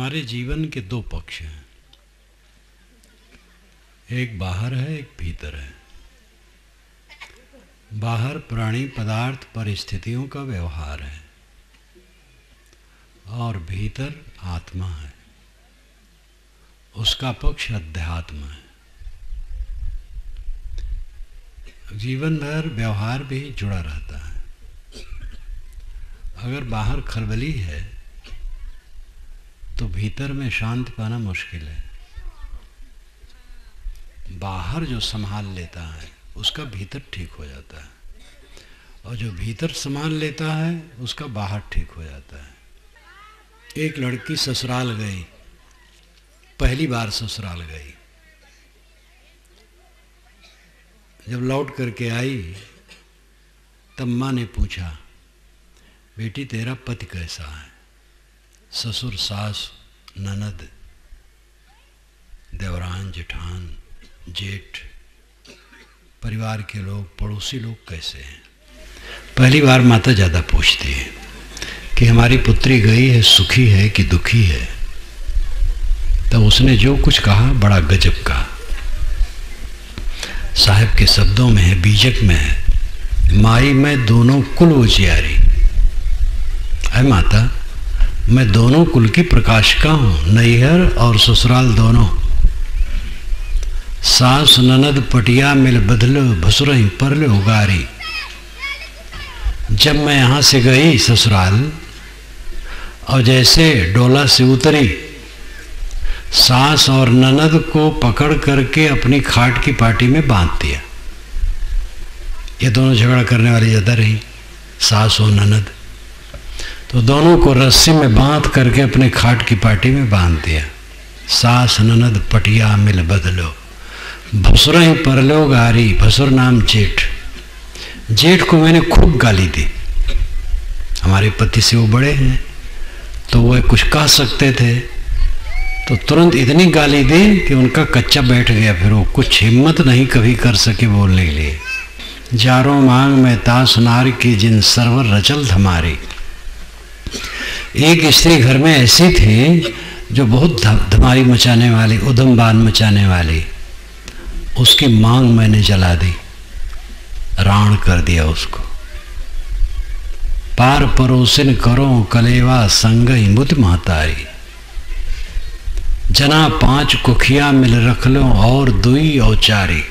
हमारे जीवन के दो पक्ष हैं, एक बाहर है, एक भीतर है। बाहर प्राणी पदार्थ परिस्थितियों का व्यवहार है और भीतर आत्मा है, उसका पक्ष अध्यात्म है। जीवन भर व्यवहार भी जुड़ा रहता है। अगर बाहर खलबली है तो भीतर में शांति पाना मुश्किल है। बाहर जो संभाल लेता है उसका भीतर ठीक हो जाता है, और जो भीतर संभाल लेता है उसका बाहर ठीक हो जाता है। एक लड़की ससुराल गई, पहली बार ससुराल गई। जब लौट करके आई तब माँ ने पूछा, बेटी तेरा पति कैसा है? ससुर, सास, ननद, देवरान, जेठान, जेठ, परिवार के लोग, पड़ोसी लोग कैसे हैं? पहली बार माता ज़्यादा पूछती है कि हमारी पुत्री गई है, सुखी है कि दुखी है। तब उसने जो कुछ कहा बड़ा गजब कहा। साहब के शब्दों में है, बीजक में है, माई मैं दोनों कुल उजियारी। है माता, मैं दोनों कुल की प्रकाशिका हूँ, नैहर और ससुराल दोनों। सास ननद पटिया मिल बदलो, भसुरई परले उगारी। जब मैं यहाँ से गई ससुराल और जैसे डोला से उतरी, सास और ननद को पकड़ करके अपनी खाट की पाटी में बांध दिया। ये दोनों झगड़ा करने वाली ज़्यादा रही, सास और ननद, तो दोनों को रस्सी में बांध करके अपने खाट की पाटी में बांध दिया। सास ननद पटिया मिल बदलो, भसुर ही परलो गारी। भसुर नाम जेठ। जेठ को मैंने खूब गाली दी। हमारे पति से वो बड़े हैं तो वह कुछ कह सकते थे, तो तुरंत इतनी गाली दी कि उनका कच्चा बैठ गया। फिर वो कुछ हिम्मत नहीं कभी कर सके बोलने के लिए। जारो मांग में तास नार की जिन सरवर रचल धमारी। एक स्त्री घर में ऐसी थी जो बहुत धमारी मचाने वाली, उधम बान मचाने वाली। उसकी मांग मैंने जला दी, राण कर दिया उसको। पार परोसिन करो कलेवा संगई मुद महतारी। जना 5 कुखिया मिल रख लो और दुई औचारी।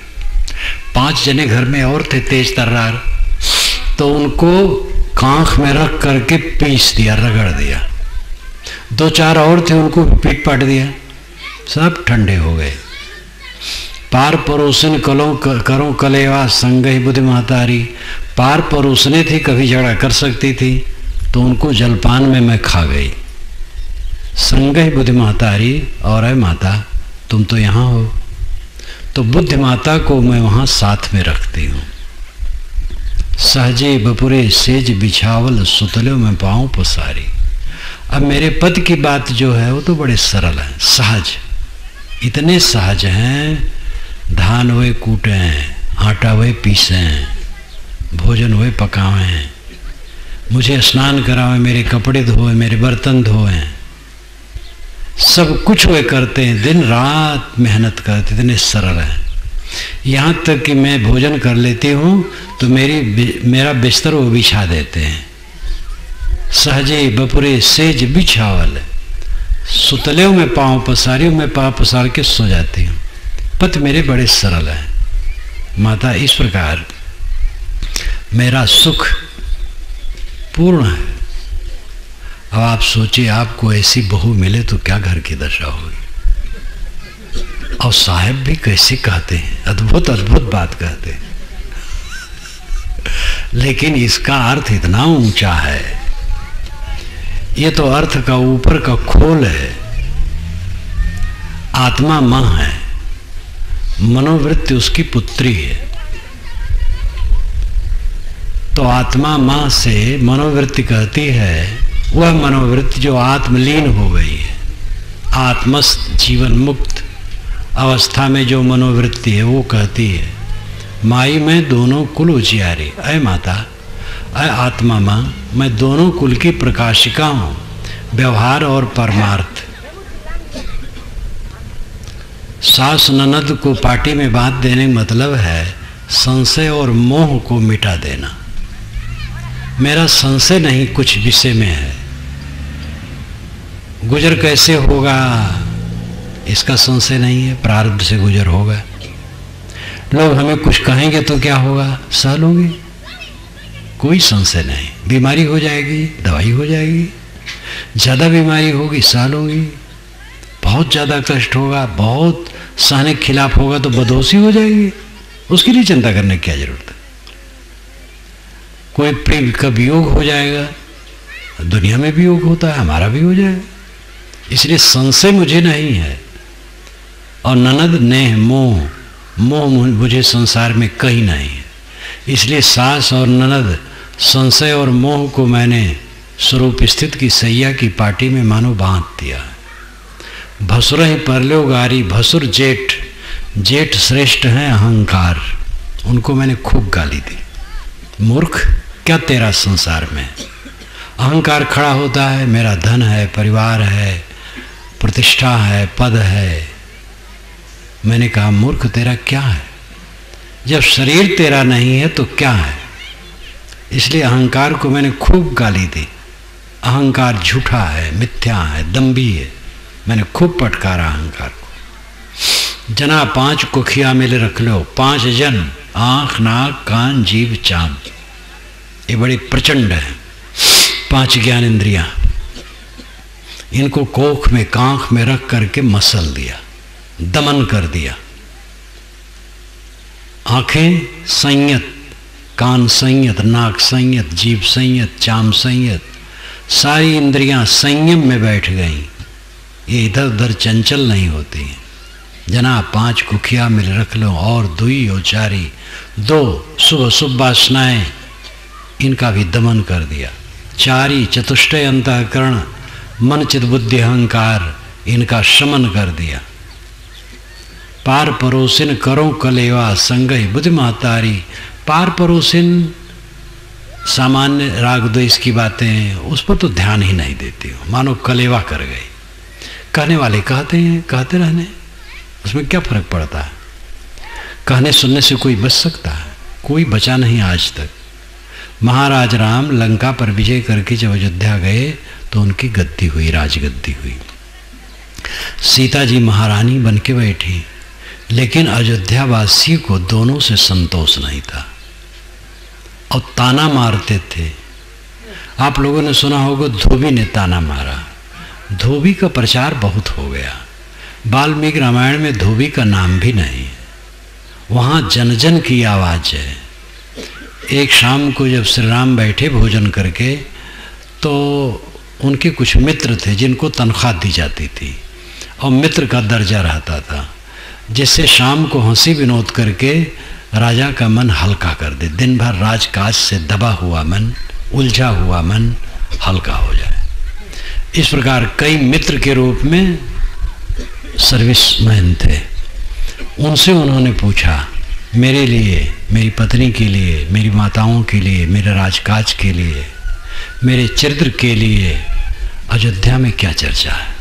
5 जने घर में और थे तेज तर्रार, तो उनको कांख में रख करके पीस दिया, रगड़ दिया। 2-4 और थे, उनको पीट पाट दिया, सब ठंडे हो गए। पार परोसन करो कलेवा संगई बुद्धि महतारी। पार परोसने थी, कभी झगड़ा कर सकती थी, तो उनको जलपान में मैं खा गई। संगई बुद्धि महतारी, और है माता तुम तो यहाँ हो, तो बुद्धि माता को मैं वहाँ साथ में रखती हूँ। सहजे बपुरे सेज बिछावल, सुतलो में पाँव पसारी। अब मेरे पद की बात जो है वो तो बड़े सरल है, सहज, इतने सहज हैं। धान वे कूटें, आटा वे पीसें, भोजन वे पकावें, मुझे स्नान करावें, मेरे कपड़े धोएं, मेरे बर्तन धोएं, सब कुछ वे करते हैं, दिन रात मेहनत करते, इतने सरल हैं। यहाँ तक कि मैं भोजन कर लेती हूँ तो मेरा बिस्तर वो बिछा देते हैं। सहजे बपुरे सेज बिछावल, सुतले में पाँव पसारी, मैं पाँव पसार के सो जाती हूँ। पति मेरे बड़े सरल हैं। माता, इस प्रकार मेरा सुख पूर्ण है। अब आप सोचिए, आपको ऐसी बहू मिले तो क्या घर की दशा होगी। और साहब भी कैसे कहते हैं, अद्भुत अद्भुत बात कहते हैं, लेकिन इसका अर्थ इतना ऊंचा है। ये तो अर्थ का ऊपर का खोल है। आत्मा मां है, मनोवृत्ति उसकी पुत्री है। तो आत्मा मां से मनोवृत्ति कहती है, वह मनोवृत्ति जो आत्मलीन हो गई है, आत्मस्थ जीवन मुक्त अवस्था में जो मनोवृत्ति है, वो कहती है, माई मैं दोनों कुल उजियारी। अय माता, अय आत्मा माँ, मैं दोनों कुल की प्रकाशिका हूँ, व्यवहार और परमार्थ। सास ननद को पार्टी में बांध देने मतलब है संशय और मोह को मिटा देना। मेरा संशय नहीं कुछ विषय में है, गुजर कैसे होगा इसका संशय नहीं है, प्रारब्ध से गुजर होगा। लोग हमें कुछ कहेंगे तो क्या होगा, सह लूंगी, कोई संशय नहीं। बीमारी हो जाएगी, दवाई हो जाएगी, ज़्यादा बीमारी होगी, सह लूंगी। बहुत ज़्यादा कष्ट होगा, बहुत सहने के खिलाफ होगा तो बदहोशी हो जाएगी, उसके लिए चिंता करने की क्या जरूरत है। कोई प्रेम का वियोग हो जाएगा, दुनिया में वियोग होता है, हमारा भी हो जाएगा। इसलिए संशय मुझे नहीं है। और ननद नेह मोह, मोह मुझे संसार में कहीं नहीं है। इसलिए सास और ननद संशय और मोह को मैंने स्वरूप स्थित की सैया की पार्टी में मानो बांध दिया। भसुर ही परलो गारी, भसुर जेठ, जेठ श्रेष्ठ हैं अहंकार, उनको मैंने खूब गाली दी। मूर्ख, क्या तेरा संसार में अहंकार खड़ा होता है, मेरा धन है, परिवार है, प्रतिष्ठा है, पद है। मैंने कहा मूर्ख तेरा क्या है, जब शरीर तेरा नहीं है तो क्या है। इसलिए अहंकार को मैंने खूब गाली दी। अहंकार झूठा है, मिथ्या है, दम्भी है, मैंने खूब पटकारा अहंकार को। जना 5 कुखिया मिले रख लो, 5 जन, आँख नाक कान जीभ चाँद, ये बड़ी प्रचंड है। 5 ज्ञान इंद्रियां, इनको कोख में कांख में रख करके मसल दिया, दमन कर दिया। आंखें संयत, कान संयत, नाक संयत, जीभ संयत, चाम संयत, सारी इंद्रियां संयम में बैठ गईं। ये इधर उधर चंचल नहीं होती। जना 5 कुखिया मिल रख लो, और 2 औचारी, 2 शुभ शुभ वासनाएं, इनका भी दमन कर दिया। 4 चतुष्टय अंतःकरण, मन चित बुद्धि अहंकार, इनका शमन कर दिया। पार परोसिन करो कलेवा, संगहि बुद्धि महतारी। पार परोसिन सामान्य राग द्वेष की बातें, उस पर तो ध्यान ही नहीं देती हो, मानो कलेवा कर गई। कहने वाले कहते हैं, कहते रहने, उसमें क्या फर्क पड़ता है। कहने सुनने से कोई बच सकता है, कोई बचा नहीं आज तक। महाराज राम लंका पर विजय करके जब अयोध्या गए तो उनकी गद्दी हुई, राजगद्दी हुई। सीता जी महारानी बन के बैठी, लेकिन अयोध्यावासी को दोनों से संतोष नहीं था और ताना मारते थे। आप लोगों ने सुना होगा धोबी ने ताना मारा। धोबी का प्रचार बहुत हो गया। वाल्मीकि रामायण में धोबी का नाम भी नहीं, वहाँ जन जन की आवाज़ है। एक शाम को जब श्री राम बैठे भोजन करके, तो उनके कुछ मित्र थे जिनको तनख्वाह दी जाती थी और मित्र का दर्जा रहता था, जिससे शाम को हंसी विनोद करके राजा का मन हल्का कर दे। दिन भर राजकाज से दबा हुआ मन, उलझा हुआ मन हल्का हो जाए। इस प्रकार कई मित्र के रूप में सर्विसमैन थे। उनसे उन्होंने पूछा, मेरे लिए, मेरी पत्नी के लिए, मेरी माताओं के लिए, मेरे राजकाज के लिए, मेरे चरित्र के लिए अयोध्या में क्या चर्चा है।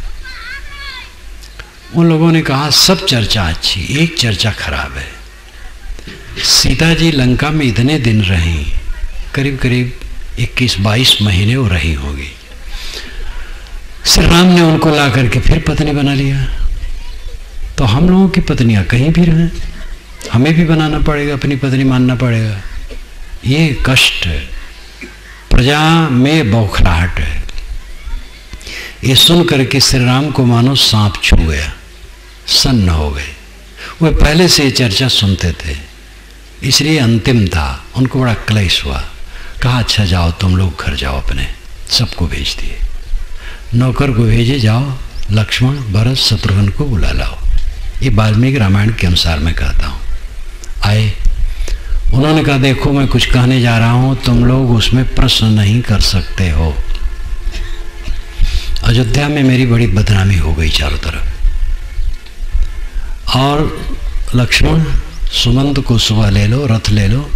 उन लोगों ने कहा सब चर्चा अच्छी, एक चर्चा खराब है। सीता जी लंका में इतने दिन रहीं, करीब करीब 21-22 महीने वो रही होगी। श्री राम ने उनको ला करके फिर पत्नी बना लिया। तो हम लोगों की पत्नियां कहीं भी रहें, हमें भी बनाना पड़ेगा, अपनी पत्नी मानना पड़ेगा। ये कष्ट है, प्रजा में बौखलाहट है। ये सुन करके श्री राम को मानो सांप छू गया, सन्न हो गए। वे पहले से ये चर्चा सुनते थे, इसलिए अंतिम था, उनको बड़ा क्लेश हुआ। कहा अच्छा जाओ तुम लोग घर जाओ, अपने सबको भेज दिए। नौकर को भेजे, जाओ लक्ष्मण भरत शत्रुघ्न को बुला लाओ। ये वाल्मीकि रामायण के अनुसार मैं कहता हूँ। आए, उन्होंने कहा देखो मैं कुछ कहने जा रहा हूँ, तुम लोग उसमें प्रश्न नहीं कर सकते हो। अयोध्या में मेरी बड़ी बदनामी हो गई चारों तरफ। और लक्ष्मण सुमंत को सुबह ले लो, रथ ले लो,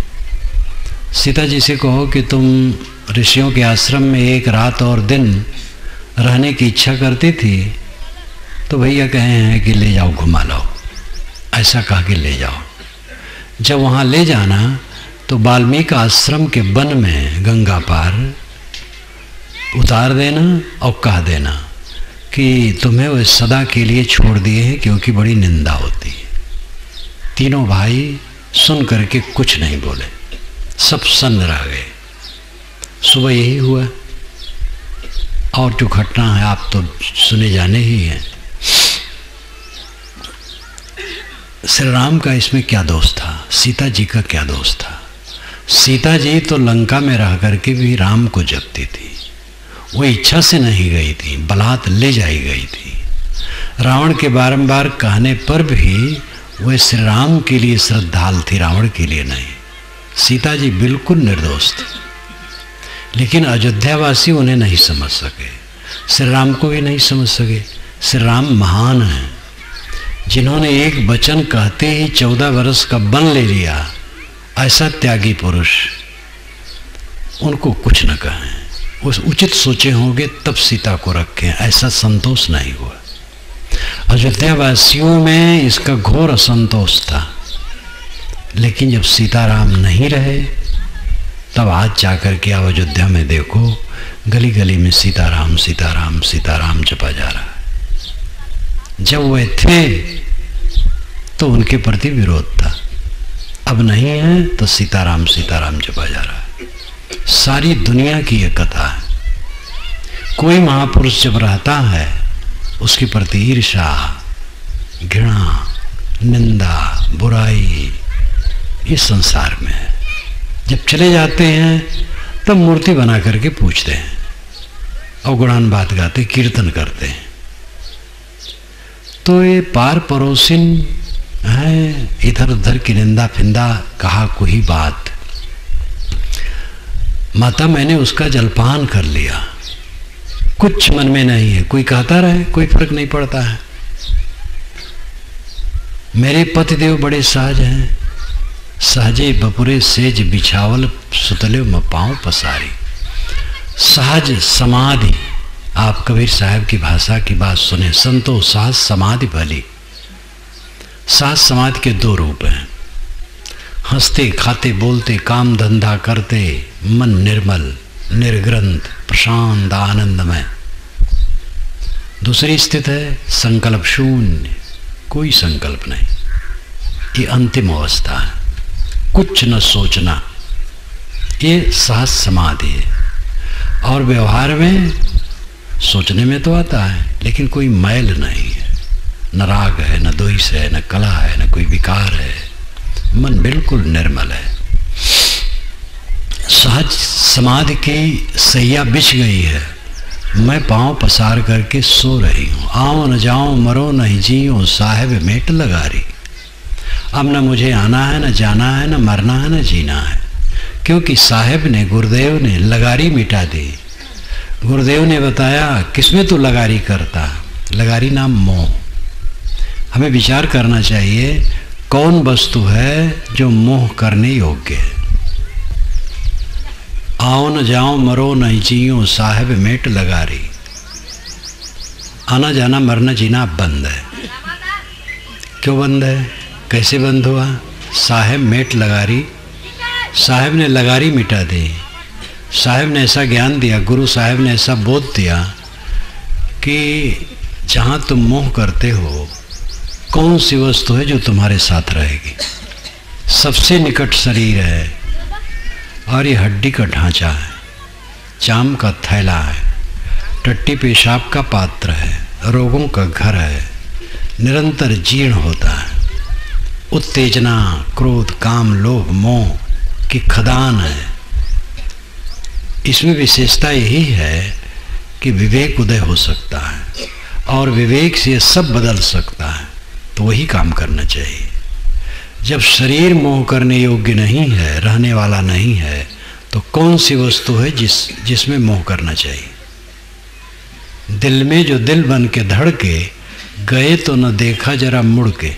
सीता जी से कहो कि तुम ऋषियों के आश्रम में 1 रात और दिन रहने की इच्छा करती थी, तो भैया कहे हैं कि ले जाओ घुमा लाओ। ऐसा कह के ले जाओ। जब वहाँ ले जाना तो वाल्मीकि आश्रम के वन में गंगा पार उतार देना और कह देना कि तुम्हें वह सदा के लिए छोड़ दिए हैं, क्योंकि बड़ी निंदा होती है। तीनों भाई सुन करके कुछ नहीं बोले, सब सन्न रह गए। सुबह यही हुआ, और जो घटना है आप तो सुने जाने ही हैं। श्री राम का इसमें क्या दोष था, सीता जी का क्या दोष था? सीता जी तो लंका में रह करके भी राम को जपती थी, वो इच्छा से नहीं गई थी, बलात् ले जाई गई थी। रावण के बारंबार कहने पर भी वह श्री राम के लिए श्रद्धालु थी, रावण के लिए नहीं। सीता जी बिल्कुल निर्दोष थी, लेकिन अयोध्यावासी उन्हें नहीं समझ सके, श्री राम को भी नहीं समझ सके। श्री राम महान हैं, जिन्होंने एक वचन कहते ही 14 वर्ष का वन ले लिया, ऐसा त्यागी पुरुष, उनको कुछ न कहें। वो उचित सोचे होंगे तब सीता को रखें, ऐसा संतोष नहीं हुआ। अयोध्यावासियों में इसका घोर असंतोष था, लेकिन जब सीताराम नहीं रहे तब आज जाकर के आप अयोध्या में देखो, गली गली में सीताराम सीताराम सीताराम जपा जा रहा है। जब वे थे तो उनके प्रति विरोध था, अब नहीं है तो सीताराम सीताराम जपा जा रहा है। सारी दुनिया की ये कथा है। कोई महापुरुष जब रहता है उसके प्रति ईर्ष्या, घृणा, निंदा, बुराई इस संसार में है। जब चले जाते हैं तब मूर्ति बना करके पूछते हैं और गुणान बात गाते, कीर्तन करते हैं। तो ये पार पड़ोसिन है, इधर उधर की निंदा फिंदा, कहा कोई बात। माता मैंने उसका जलपान कर लिया, कुछ मन में नहीं है, कोई कहता रहे कोई फर्क नहीं पड़ता है। मेरे पतिदेव बड़े सहज हैं, सहजे बपुरे सेज बिछावल सुतले म पाँव पसारी। सहज समाधि, आप कबीर साहब की भाषा की बात सुने, संतो सहज समाधि भली। सहज समाधि के दो रूप हैं, हंसते खाते बोलते काम धंधा करते, मन निर्मल निर्ग्रंथ प्रशांत आनंदमय। दूसरी स्थिति है संकल्प शून्य, कोई संकल्प नहीं, ये अंतिम अवस्था है, कुछ न सोचना, ये सहज समाधि है। और व्यवहार में सोचने में तो आता है, लेकिन कोई मैल नहीं है, न राग है, न द्वेष है, न कला है, न कोई विकार है, मन बिल्कुल निर्मल है। सहज समाधि की सैया बिछ गई है, मैं पाँव पसार करके सो रही हूँ। आओ न जाओ मरो नहीं जियो, साहेब मेट लगा रही। अब न मुझे आना है, न जाना है, न मरना है, न जीना है, क्योंकि साहेब ने, गुरुदेव ने लगारी मिटा दी। गुरुदेव ने बताया किसमें तू लगारी करता, लगारी नाम मोह। हमें विचार करना चाहिए कौन वस्तु है जो मोह करने योग्य है। आओ न जाओ मरो नहीं जियो, साहेब मेट लगारी। आना जाना मरना जीना बंद है। क्यों बंद है, कैसे बंद हुआ? साहेब मेट लगारी, साहेब ने लगारी मिटा दी। साहेब ने ऐसा ज्ञान दिया, गुरु साहेब ने ऐसा बोध दिया कि जहाँ तुम मोह करते हो, कौन सी वस्तु है जो तुम्हारे साथ रहेगी? सबसे निकट शरीर है, और ये हड्डी का ढांचा है, चाम का थैला है, टट्टी पेशाब का पात्र है, रोगों का घर है, निरंतर जीर्ण होता है, उत्तेजना क्रोध काम लोभ मोह की खदान है। इसमें विशेषता यही है कि विवेक उदय हो सकता है, और विवेक से ये सब बदल सकता है, तो वही काम करना चाहिए। जब शरीर मोह करने योग्य नहीं है, रहने वाला नहीं है, तो कौन सी वस्तु है जिसमें मोह करना चाहिए? दिल में जो दिल बन के धड़के, गए तो न देखा जरा मुड़ के,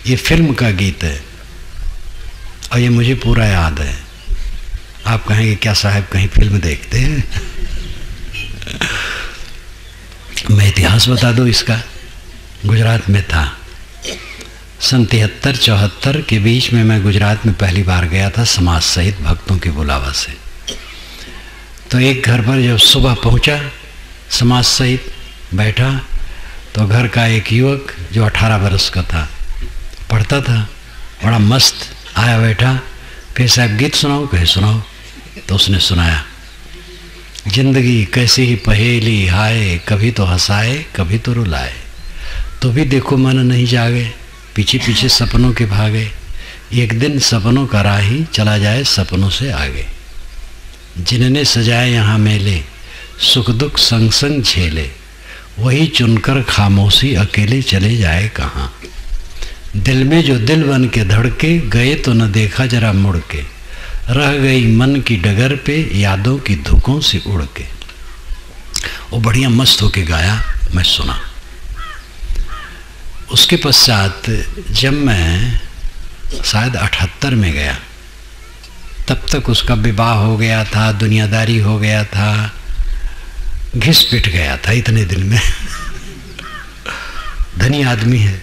ये फिल्म का गीत है और ये मुझे पूरा याद है। आप कहेंगे क्या साहब कहीं फिल्म देखते हैं? मैं इतिहास बता दूं इसका। गुजरात में था, सन 73-74 के बीच में मैं गुजरात में पहली बार गया था समाज सहित भक्तों के बुलावा से। तो एक घर पर जब सुबह पहुंचा समाज सहित बैठा तो घर का एक युवक जो 18 वर्ष का था, पढ़ता था, बड़ा मस्त आया बैठा। कहे साहब गीत सुनाओ, कहे सुनाओ। तो उसने सुनाया, जिंदगी कैसी ही पहेली हाय, कभी तो हंसाए कभी तो रुलाए, तो भी देखो मन नहीं जागे, पीछे पीछे सपनों के भागे, एक दिन सपनों का राही चला जाए सपनों से आगे। जिनने सजाए यहाँ मेले, सुख दुख संग संग झेले, वही चुनकर खामोशी अकेले चले जाए कहाँ। दिल में जो दिल बन के धड़के, गए तो न देखा जरा मुड़ के, रह गई मन की डगर पे यादों की धुकों से उड़ के। वो बढ़िया मस्त होके गाया, मैं सुना। उसके पश्चात जब मैं शायद 78 में गया, तब तक उसका विवाह हो गया था, दुनियादारी हो गया था, घिस पिट गया था इतने दिन में। धनी आदमी है,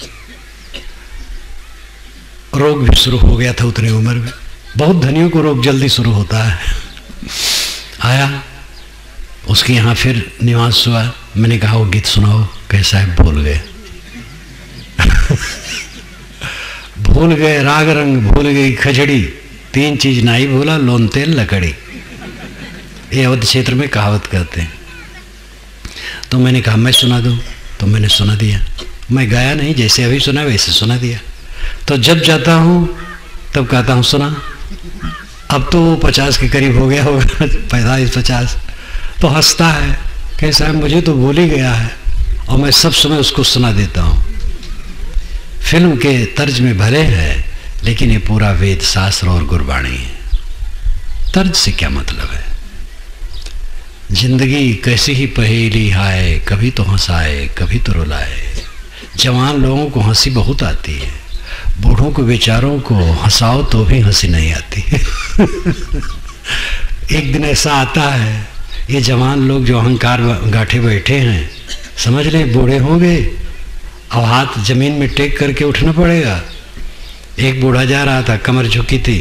रोग भी शुरू हो गया था उतनी उम्र में। बहुत धनियों को रोग जल्दी शुरू होता है। आया उसके यहाँ फिर निवास हुआ। मैंने कहा वो गीत सुनाओ, कहे साहब भूल गए। भूल गए राग रंग, भूल गई खजड़ी, तीन चीज नाई भूला, लोन तेल लकड़ी। ये अवध क्षेत्र में कहावत कहते हैं। तो मैंने कहा मैं सुना दूं, तो मैंने सुना दिया। मैं गाया नहीं, जैसे अभी सुना वैसे सुना दिया। तो जब जाता हूँ तब कहता हूँ सुना। अब तो 50 के करीब हो गया होगा, 45-50। तो हंसता है, कहे साहब मुझे तो भूल ही गया है, और मैं सब समय उसको सुना देता हूँ। फिल्म के तर्ज में भले है, लेकिन ये पूरा वेद शास्त्र और गुरबाणी है। तर्ज से क्या मतलब है? जिंदगी कैसी ही पहेली हाय, कभी तो हंसाए कभी तो रुलाए। जवान लोगों को हंसी बहुत आती है, बूढ़ों को बेचारों को हंसाओ तो भी हंसी नहीं आती। एक दिन ऐसा आता है, ये जवान लोग जो अहंकार गांठे बैठे हैं, समझ लें बूढ़े होंगे, अब हाथ जमीन में टेक करके उठना पड़ेगा। एक बूढ़ा जा रहा था, कमर झुकी थी,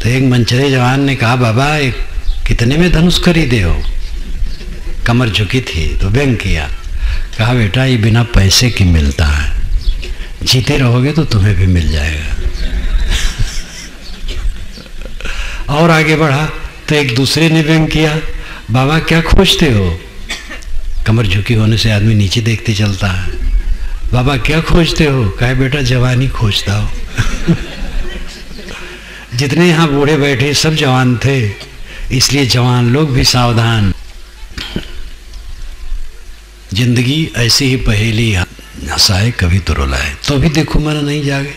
तो एक मनचले जवान ने कहा बाबा एक कितने में धनुष खरीदे हो? कमर झुकी थी तो व्यंग किया, कहा बेटा ये बिना पैसे की मिलता है, जीते रहोगे तो तुम्हें भी मिल जाएगा। और आगे बढ़ा तो एक दूसरे ने व्यंग किया, बाबा क्या खोजते हो? कमर झुकी होने से आदमी नीचे देखते चलता है। बाबा क्या खोजते हो? कहे बेटा जवानी खोजता हो। जितने यहाँ बूढ़े बैठे सब जवान थे, इसलिए जवान लोग भी सावधान। जिंदगी ऐसी ही पहेली हंसाए कभी तो रुलाए, तो भी देखो मन नहीं जागे।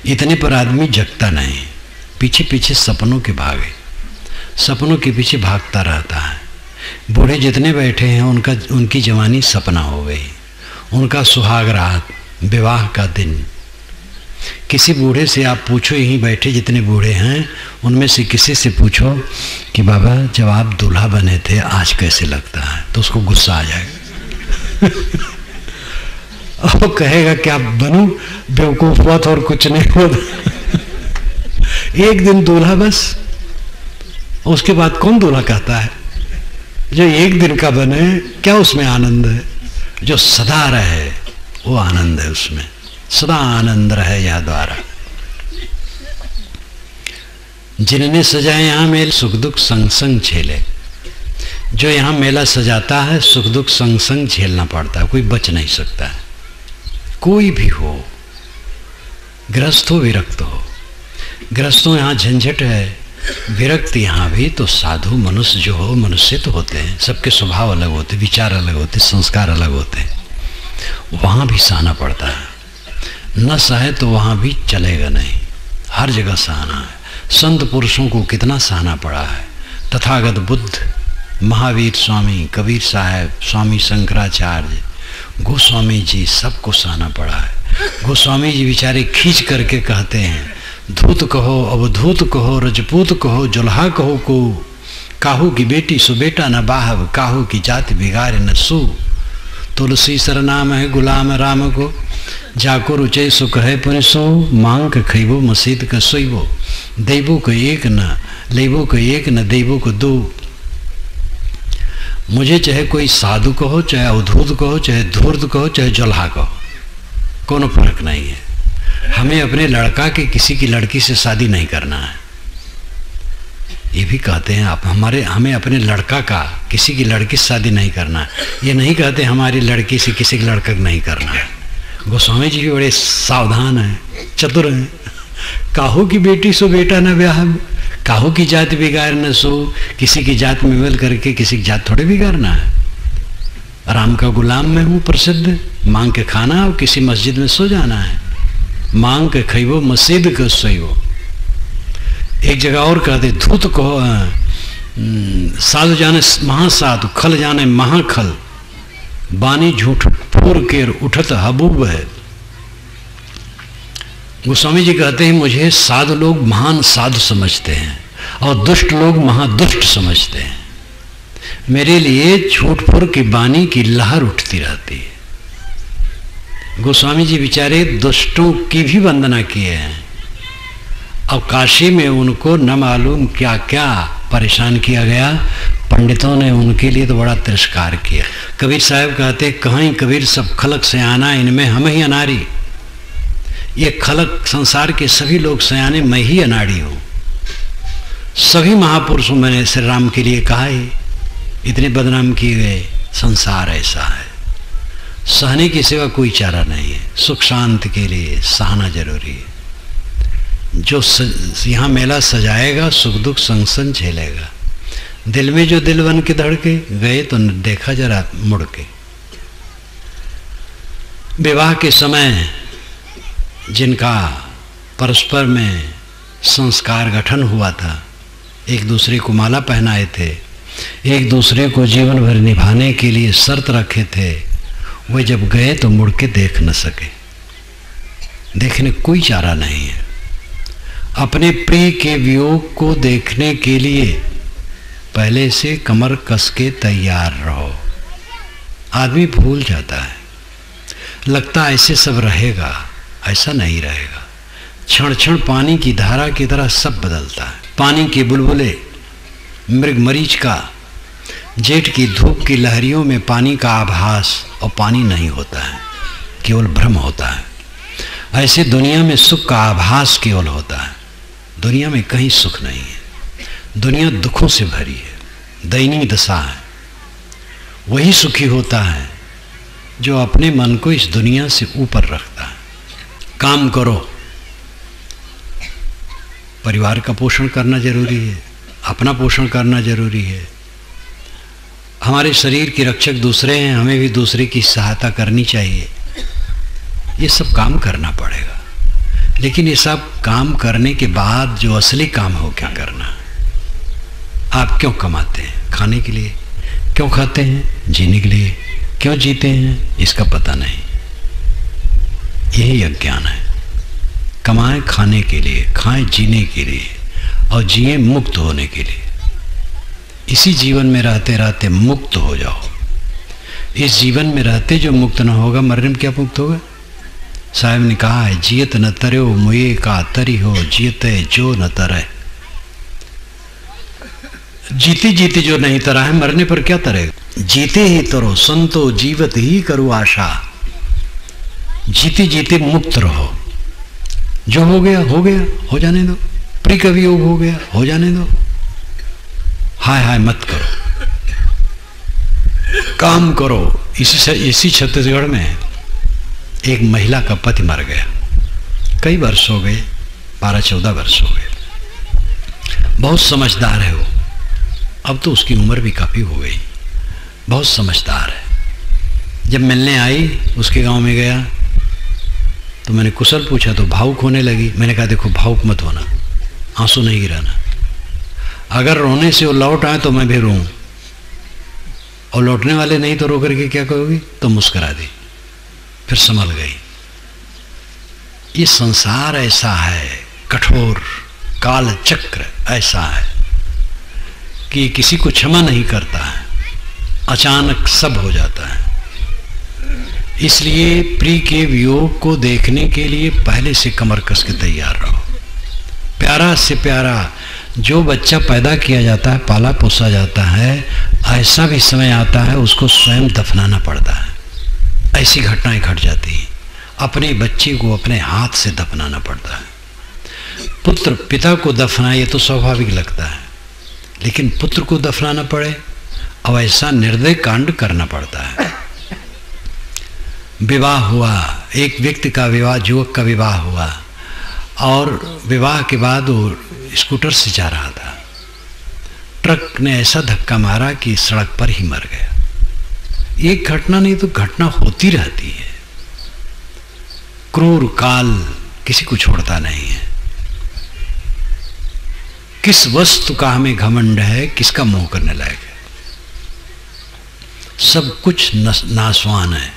इतने पर आदमी जगता नहीं, पीछे पीछे सपनों के भागे, सपनों के पीछे भागता रहता है। बूढ़े जितने बैठे हैं उनकी जवानी सपना हो गई, उनका सुहाग रात, विवाह का दिन। किसी बूढ़े से आप पूछो, यहीं बैठे जितने बूढ़े हैं उनमें से किसी से पूछो कि बाबा जब आप दूल्हा बने थे आज कैसे लगता है, तो उसको गुस्सा आ जाएगा। वो कहेगा क्या बनूं, बेवकूफ बहुत और कुछ नहीं होता। एक दिन दूल्हा बस, उसके बाद कौन दूल्हा कहता है? जो एक दिन का बने क्या उसमें आनंद है? जो सदा रहे वो आनंद है, उसमें सदा आनंद रहे यह द्वारा। जिनने सजाए यहाँ मेल, सुख दुख संग संग झेले। जो यहाँ मेला सजाता है सुख दुख संग संग झेलना पड़ता है, कोई बच नहीं सकता है। कोई भी हो, गृहस्थ हो विरक्त हो, गृहस्थों यहाँ झंझट है, विरक्त यहाँ भी। तो साधु मनुष्य जो हो, मनुष्य तो होते हैं, सबके स्वभाव अलग होते, विचार अलग होते, संस्कार अलग होते, वहाँ भी सहना पड़ता है। न सहे तो वहाँ भी चलेगा नहीं, हर जगह सहना है। संत पुरुषों को कितना सहना पड़ा है। तथागत बुद्ध, महावीर स्वामी, कबीर साहब, स्वामी शंकराचार्य, गोस्वामी जी, सबको सहना पड़ा है। गोस्वामी जी बेचारे खींच करके कहते हैं, धूत कहो अवधूत कहो, रजपूत कहो जुल्हा कहो को, काहू की बेटी सु बेटा न बाहब, काहू की जाति बिगाड़े न सू। तुलसी सरनाम है गुलाम राम को, जाको रुचे सुख है पुनिसो, मांग के खैबो मसीद का सोइबो, देवो को एक न लेबो को एक न देवो को दो। मुझे चाहे कोई साधु कहो, चाहे अवधूत कहो, चाहे धूर्त कहो, चाहे जल्हा कहो, कोनो फर्क नहीं है। हमें अपने लड़का के किसी की लड़की से शादी नहीं करना है। ये भी कहते हैं आप हमें अपने लड़का का किसी की लड़की से शादी नहीं करना है। ये नहीं कहते हमारी लड़की से किसी के लड़का नहीं करना है। गोस्वामी जी भी बड़े सावधान हैं, चतुर हैं। काहू की बेटी सो बेटा न ब्याह, काहू की जात बिगाड़ न सो। किसी की जात में मिल करके किसी की जात थोड़े बिगाड़ना है। राम का गुलाम मैं हूँ प्रसिद्ध, मांग के खाना और किसी मस्जिद में सो जाना है। मांग के खैबो मस्जिद के सोइबो। एक जगह और कहते धूत कहो साधु जाने महासाधु, खल जाने महाखल, बानी झूठ फूर के उठत हबूब है। गोस्वामी जी कहते हैं मुझे साधु लोग महान साधु समझते हैं और दुष्ट लोग महादुष्ट समझते हैं। मेरे लिए झूठ फूर की बानी की लहर उठती रहती है। गोस्वामी जी बेचारे दुष्टों की भी वंदना किए हैं और काशी में उनको न मालूम क्या क्या परेशान किया गया। पंडितों ने उनके लिए तो बड़ा तिरस्कार किया। कबीर साहब कहते कहीं कबीर सब खलक से आना, इनमें हम ही अनाड़ी। ये खलक संसार के सभी लोग सयाने, मैं ही अनाड़ी हूँ। सभी महापुरुषों मैंने श्री राम के लिए कहा ही, इतने बदनाम किए गए। संसार ऐसा है, सहने की सिवा कोई चारा नहीं है। सुख शांति के लिए सहना जरूरी है। जो यहाँ मेला सजाएगा सुख दुख संग संग झेलेगा। दिल में जो दिल बन के धड़के गए तो देखा जरा मुड़ के। विवाह के समय जिनका परस्पर में संस्कार गठन हुआ था, एक दूसरे को माला पहनाए थे, एक दूसरे को जीवन भर निभाने के लिए शर्त रखे थे, वे जब गए तो मुड़ के देख न सके। देखने कोई चारा नहीं है। अपने प्रिय के वियोग को देखने के लिए पहले से कमर कस के तैयार रहो। आदमी भूल जाता है, लगता ऐसे सब रहेगा, ऐसा नहीं रहेगा। क्षण क्षण पानी की धारा की तरह सब बदलता है। पानी के बुलबुले, मृग मरीच का, जेठ की धूप की लहरियों में पानी का आभास और पानी नहीं होता है, केवल भ्रम होता है। ऐसे दुनिया में सुख का आभास केवल होता है। दुनिया में कहीं सुख नहीं है। दुनिया दुखों से भरी है, दयनीय दशा है। वही सुखी होता है जो अपने मन को इस दुनिया से ऊपर रखता है। काम करो, परिवार का पोषण करना जरूरी है, अपना पोषण करना जरूरी है। हमारे शरीर के रक्षक दूसरे हैं, हमें भी दूसरे की सहायता करनी चाहिए। ये सब काम करना पड़ेगा। लेकिन ये सब काम करने के बाद जो असली काम हो क्या करना। आप क्यों कमाते हैं? खाने के लिए। क्यों खाते हैं? जीने के लिए। क्यों जीते हैं? इसका पता नहीं। यही अज्ञान है। कमाएं खाने के लिए, खाएं जीने के लिए और जिए मुक्त होने के लिए। इसी जीवन में रहते रहते मुक्त हो जाओ। इस जीवन में रहते जो मुक्त न होगा, मरने में क्या मुक्त होगा? साहब ने कहा है, जियत न तरो मुए का तरी हो, जियते जो न तरे। जीते जीते जो नहीं तरा है, मरने पर क्या तरेगा? जीते ही तरो संतो जीवत ही करो आशा। जीते जीते मुक्त रहो। जो हो गया हो गया, हो जाने दो। प्रिय कवियोग हो गया, हो जाने दो। हाय हाय मत करो, काम करो। इसी छत्तीसगढ़ में एक महिला का पति मर गया। कई वर्ष हो गए, 12-14 वर्ष हो गए। बहुत समझदार है वो। अब तो उसकी उम्र भी काफ़ी हो गई। बहुत समझदार है। जब मिलने आई, उसके गांव में गया तो मैंने कुशल पूछा तो भावुक होने लगी। मैंने कहा देखो भावुक मत होना, आंसू नहीं गिराना। अगर रोने से वो लौट आए तो मैं भी रोऊं, और लौटने वाले नहीं तो रो करके क्या कहोगी? तो मुस्कुरा दी, फिर संभल गई। ये संसार ऐसा है, कठोर काल चक्र ऐसा है कि किसी को क्षमा नहीं करता है। अचानक सब हो जाता है। इसलिए प्रिय के वियोग को देखने के लिए पहले से कमर कस के तैयार रहो। प्यारा से प्यारा जो बच्चा पैदा किया जाता है, पाला पोसा जाता है, ऐसा भी समय आता है उसको स्वयं दफनाना पड़ता है। ऐसी घटनाएं घट जाती हैं। अपने बच्चे को अपने हाथ से दफनाना पड़ता है। पुत्र पिता को दफनाए ये तो स्वाभाविक लगता है, लेकिन पुत्र को दफनाना पड़े, अब ऐसा निर्दय कांड करना पड़ता है। विवाह हुआ, एक व्यक्ति का विवाह, युवक का विवाह हुआ, और विवाह के बाद वो स्कूटर से जा रहा था, ट्रक ने ऐसा धक्का मारा कि सड़क पर ही मर गया। एक घटना नहीं तो घटना होती रहती है। क्रूर काल किसी को छोड़ता नहीं है। किस वस्तु का हमें घमंड है, किसका मोह करने लायक है? सब कुछ नासवान है।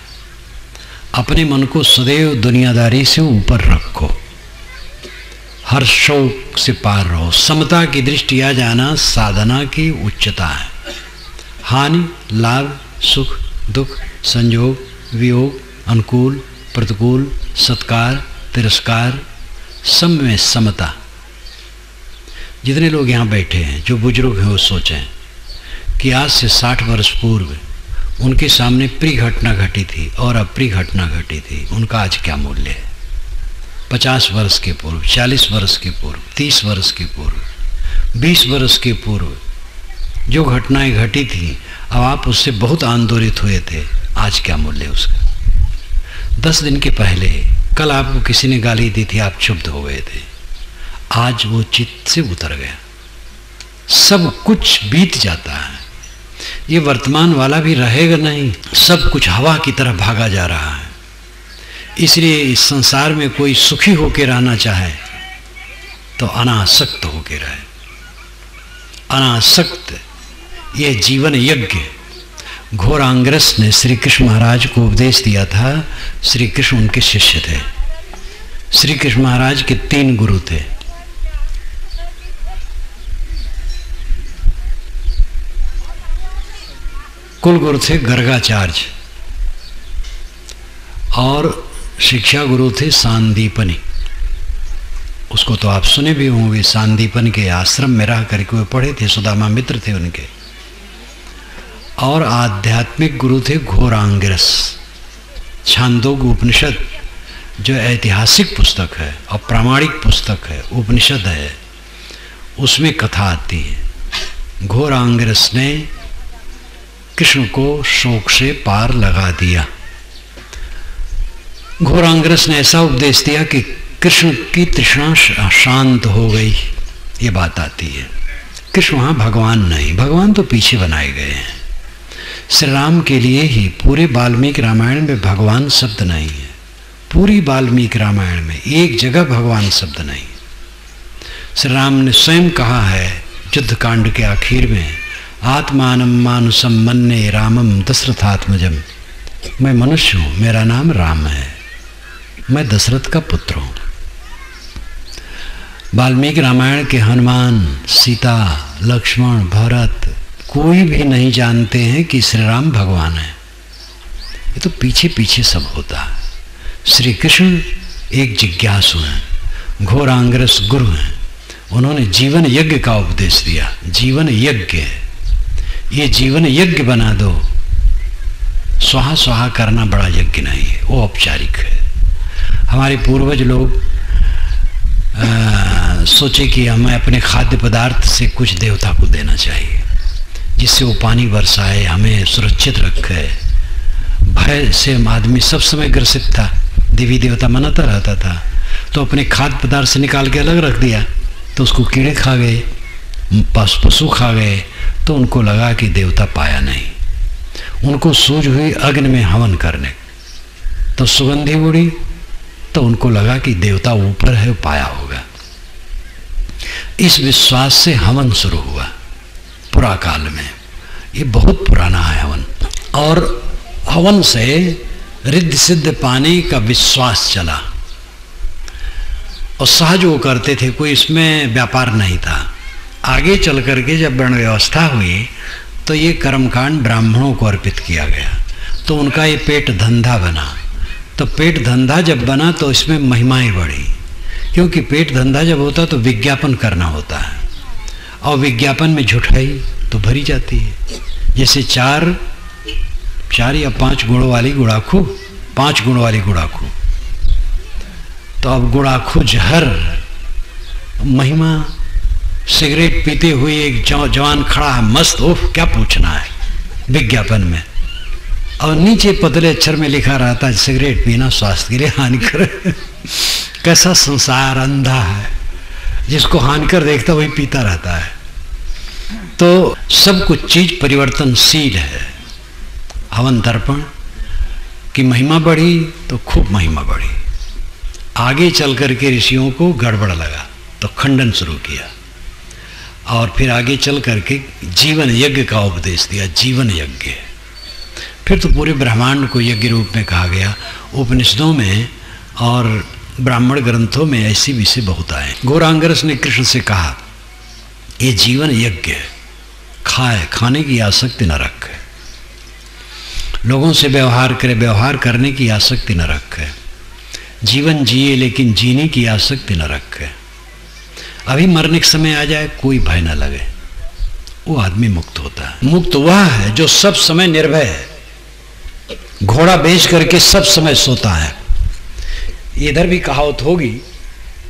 अपने मन को सदैव दुनियादारी से ऊपर रखो, हर शौक से पार रहो। समता की दृष्टि आ जाना साधना की उच्चता है। हानि लाभ सुख दुख संयोग वियोग अनुकूल प्रतिकूल सत्कार तिरस्कार सब में समता। जितने लोग यहाँ बैठे हैं जो बुजुर्ग हैं वो सोचें कि आज से 60 वर्ष पूर्व उनके सामने प्रिय घटना घटी थी और अप्रिय घटना घटी थी, उनका आज क्या मूल्य है? 50 वर्ष के पूर्व, 40 वर्ष के पूर्व, 30 वर्ष के पूर्व, 20 वर्ष के पूर्व जो घटनाएं घटी थी, अब आप उससे बहुत आंदोलित हुए थे, आज क्या मूल्य उसका? 10 दिन के पहले कल आपको किसी ने गाली दी थी, आप क्षुब्ध हो गए थे, आज वो चित्त से उतर गया। सब कुछ बीत जाता है, ये वर्तमान वाला भी रहेगा नहीं, सब कुछ हवा की तरह भागा जा रहा है। इसलिए इस संसार में कोई सुखी होकर रहना चाहे तो अनासक्त होकर रहे। अनासक्त ये जीवन यज्ञ। घोरांगरस ने श्री कृष्ण महाराज को उपदेश दिया था। श्री कृष्ण उनके शिष्य थे। श्री कृष्ण महाराज के 3 गुरु थे। कुल गुरु थे गर्गाचार्य और शिक्षा गुरु थे सांदीपनी। उसको तो आप सुने भी होंगे, सांदीपन के आश्रम में रह करके वे पढ़े थे, सुदामा मित्र थे उनके। और आध्यात्मिक गुरु थे घोरांगिरस। छांदोग्य उपनिषद जो ऐतिहासिक पुस्तक है और प्रामाणिक पुस्तक है, उपनिषद है, उसमें कथा आती है। घोरांगिरस ने कृष्ण को शोक से पार लगा दिया। घोरांगरस ने ऐसा उपदेश दिया कि कृष्ण की तृष्णा शांत हो गई। ये बात आती है। कृष्ण वहाँ भगवान नहीं, भगवान तो पीछे बनाए गए हैं। श्री राम के लिए ही पूरे वाल्मीकि रामायण में भगवान शब्द नहीं है। पूरी वाल्मीकि रामायण में एक जगह भगवान शब्द नहीं। श्री राम ने स्वयं कहा है युद्ध कांड के आखिर में, आत्मानम मानुषम मन्ये रामम दशरथात्मजम। मैं मनुष्य हूँ, मेरा नाम राम है, मैं दशरथ का पुत्र हूँ। वाल्मीकि रामायण के हनुमान, सीता, लक्ष्मण, भरत कोई भी नहीं जानते हैं कि श्री राम भगवान है। ये तो पीछे पीछे सब होता है। श्री कृष्ण एक जिज्ञासु हैं, घोरांगरस गुरु हैं। उन्होंने जीवन यज्ञ का उपदेश दिया। जीवन यज्ञ, ये जीवन यज्ञ बना दो। स्वाहा स्वाहा करना बड़ा यज्ञ नहीं है, वो औपचारिक है। हमारे पूर्वज लोग सोचे कि हमें अपने खाद्य पदार्थ से कुछ देवता को देना चाहिए, जिससे वो पानी बरसाए, हमें सुरक्षित रखे। भय से आदमी सब समय ग्रसित था, देवी देवता मनाता रहता था, तो अपने खाद्य पदार्थ से निकाल के अलग रख दिया, तो उसको कीड़े खा गए, पशु खा गए, तो उनको लगा कि देवता पाया नहीं। उनको सूझ हुई अग्नि में हवन करने, तो सुगंधी उड़ी, तो उनको लगा कि देवता ऊपर है, पाया होगा। इस विश्वास से हवन शुरू हुआ पुरा काल में। ये बहुत पुराना है हवन। और हवन से रिद्धि सिद्ध पाने का विश्वास चला और सहज वो करते थे, कोई इसमें व्यापार नहीं था। आगे चल करके जब वर्ण व्यवस्था हुई तो ये कर्मकांड ब्राह्मणों को अर्पित किया गया। तो उनका ये पेट धंधा बना। तो पेट धंधा जब बना तो इसमें महिमाएं बढ़ी, क्योंकि पेट धंधा जब होता तो विज्ञापन करना होता है, और विज्ञापन में झूठाई तो भरी जाती है। जैसे चार या 5 गुणों वाली गुड़ाखू, 5 गुणों वाली गुड़ाखू, तो अब गुड़ाखू जहर महिमा। सिगरेट पीते हुए एक जवान खड़ा है मस्त, ओफ क्या पूछना है विज्ञापन में, और नीचे पतले अक्षर में लिखा रहता है सिगरेट पीना स्वास्थ्य के लिए हानिकर। कैसा संसार अंधा है, जिसको हानिकर देखता वही पीता रहता है। तो सब कुछ चीज परिवर्तनशील है। हवन तर्पण की महिमा बढ़ी तो खूब महिमा बढ़ी। आगे चल करके ऋषियों को गड़बड़ लगा तो खंडन शुरू किया, और फिर आगे चल करके जीवन यज्ञ का उपदेश दिया। जीवन यज्ञ फिर तो पूरे ब्रह्मांड को यज्ञ रूप में कहा गया। उपनिषदों में और ब्राह्मण ग्रंथों में ऐसी विषय बहुत आए। गौरांगरस ने कृष्ण से कहा ये जीवन यज्ञ है, खाने की आसक्ति न रखे, लोगों से व्यवहार करे, व्यवहार करने की आसक्ति न रखे, जीवन जिए लेकिन जीने की आसक्ति न रखे। अभी मरने के समय आ जाए कोई भय न लगे, वो आदमी मुक्त होता है। मुक्त वह है जो सब समय निर्भय है, घोड़ा बेच करके सब समय सोता है। इधर भी कहावत होगी,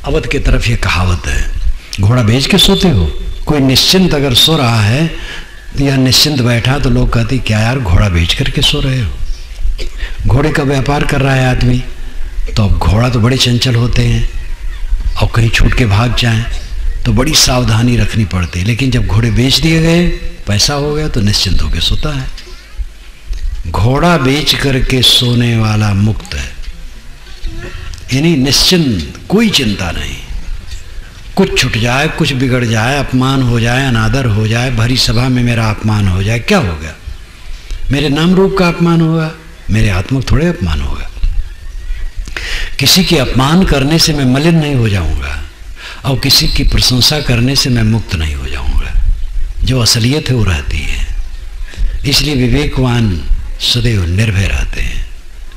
अवध की तरफ ये कहावत है, घोड़ा बेच के सोते हो। कोई निश्चिंत अगर सो रहा है या निश्चिंत बैठा तो लोग कहते क्या यार घोड़ा बेच करके सो रहे हो। घोड़े का व्यापार कर रहा है आदमी, तो अब घोड़ा तो बड़े चंचल होते हैं, और कहीं छूट के भाग जाएं तो बड़ी सावधानी रखनी पड़ती है। लेकिन जब घोड़े बेच दिए गए, पैसा हो गया, तो निश्चिंत होकर सोता है। घोड़ा बेच करके सोने वाला मुक्त है, यानी निश्चिंत, कोई चिंता नहीं। कुछ छूट जाए, कुछ बिगड़ जाए, अपमान हो जाए, अनादर हो जाए, भरी सभा में मेरा अपमान हो जाए, क्या हो गया? मेरे नाम रूप का अपमान होगा, मेरे आत्मक थोड़े अपमान होगा। किसी के अपमान करने से मैं मलिन नहीं हो जाऊंगा, और किसी की प्रशंसा करने से मैं मुक्त नहीं हो जाऊंगा। जो असलियत है वो रहती है। इसलिए विवेकवान सदैव निर्भय रहते हैं,